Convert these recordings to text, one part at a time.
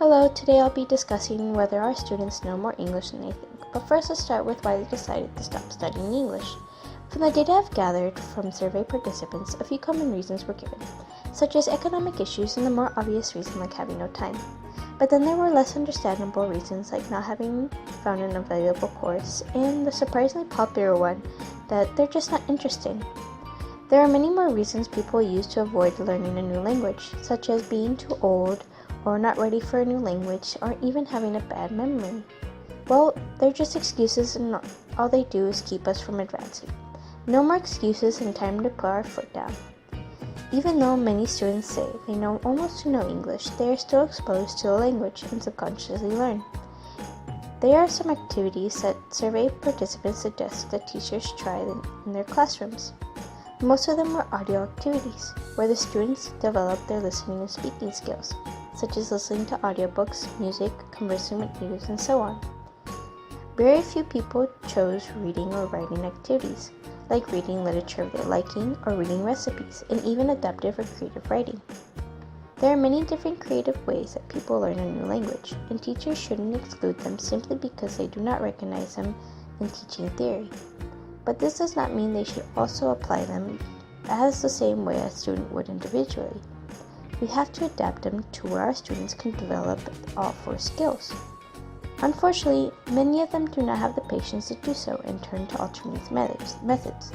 Hello, today I'll be discussing whether our students know more English than they think. But first, let's start with why they decided to stop studying English. From the data I've gathered from survey participants, a few common reasons were given, such as economic issues and the more obvious reason like having no time. But then there were less understandable reasons like not having found an available course, and the surprisingly popular one that they're just not interested. There are many more reasons people use to avoid learning a new language, such as being too old, or not ready for a new language, or even having a bad memory. Well, they're just excuses, and all they do is keep us from advancing. No more excuses and time to put our foot down. Even though many students say they know almost to no English, they are still exposed to the language and subconsciously learn. There are some activities that survey participants suggest that teachers try in their classrooms. Most of them were audio activities, where the students develop their listening and speaking skills, such as listening to audiobooks, music, conversing with natives, and so on. Very few people chose reading or writing activities, like reading literature of their liking or reading recipes, and even adaptive or creative writing. There are many different creative ways that people learn a new language, and teachers shouldn't exclude them simply because they do not recognize them in teaching theory. But this does not mean they should also apply them as the same way a student would individually. We have to adapt them to where our students can develop all four skills. Unfortunately, many of them do not have the patience to do so and turn to alternate methods,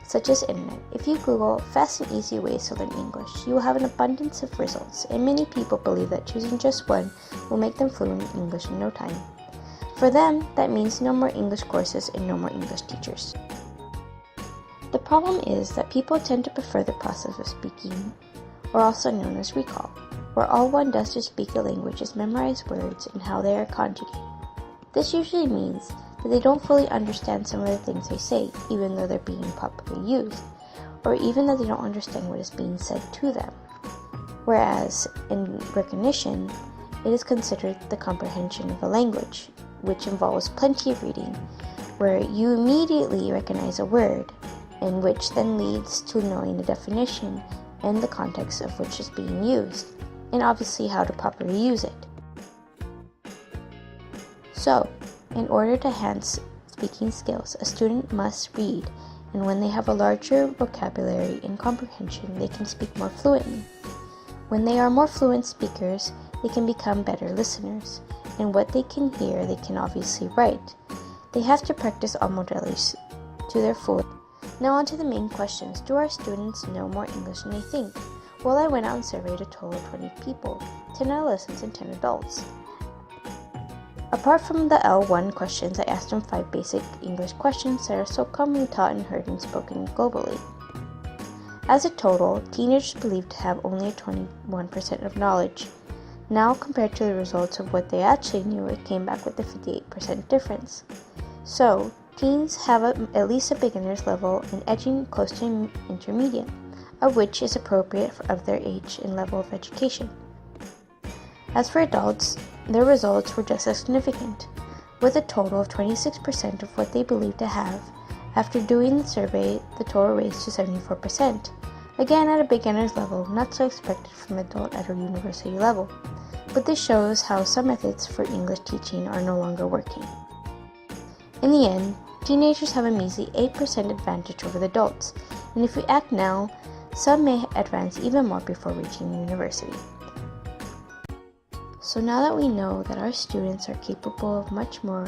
such as internet. If you Google fast and easy ways to learn English, you will have an abundance of results, and many people believe that choosing just one will make them fluent in English in no time. For them, that means no more English courses and no more English teachers. The problem is that people tend to prefer the process of speaking, or also known as recall, where all one does to speak a language is memorize words and how they are conjugated. This usually means that they don't fully understand some of the things they say, even though they're being properly used, or even that they don't understand what is being said to them. Whereas in recognition, it is considered the comprehension of a language, which involves plenty of reading, where you immediately recognize a word, and which then leads to knowing the definition and the context of which is being used, and obviously how to properly use it. So, in order to enhance speaking skills, a student must read, and when they have a larger vocabulary and comprehension, they can speak more fluently. When they are more fluent speakers, they can become better listeners, and what they can hear, they can obviously write. They have to practice all modalities to their full. Now on to the main questions. Do our students know more English than they think? Well, I went out and surveyed a total of 20 people, 10 adolescents and 10 adults. Apart from the L1 questions, I asked them 5 basic English questions that are so commonly taught and heard and spoken globally. As a total, teenagers believed to have only 21% of knowledge. Now, compared to the results of what they actually knew, it came back with a 58% difference. So, teens have at least a beginner's level and edging close to intermediate, of which is appropriate of their age and level of education. As for adults, their results were just as significant, with a total of 26% of what they believed to have. After doing the survey, the total raised to 74%. Again, at a beginner's level, not so expected from an adult at a university level. But this shows how some methods for English teaching are no longer working. In the end, teenagers have a measly 8% advantage over the adults, and if we act now, some may advance even more before reaching university. So now that we know that our students are capable of much more,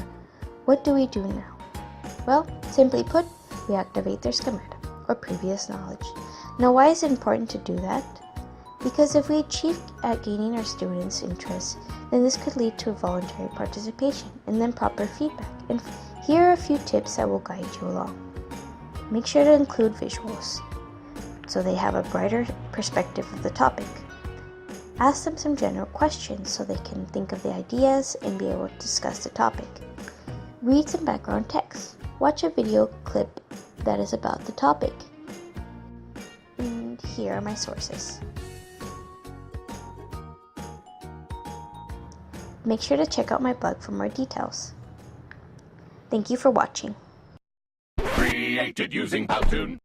what do we do now? Well, simply put, we activate their schemata, or previous knowledge. Now why is it important to do that? Because if we achieve at gaining our students' interest, then this could lead to voluntary participation and then proper feedback. And here are a few tips that will guide you along. Make sure to include visuals, so they have a brighter perspective of the topic. Ask them some general questions so they can think of the ideas and be able to discuss the topic. Read some background text. Watch a video clip that is about the topic. And here are my sources. Make sure to check out my blog for more details. Thank you for watching. Created using Powtoon.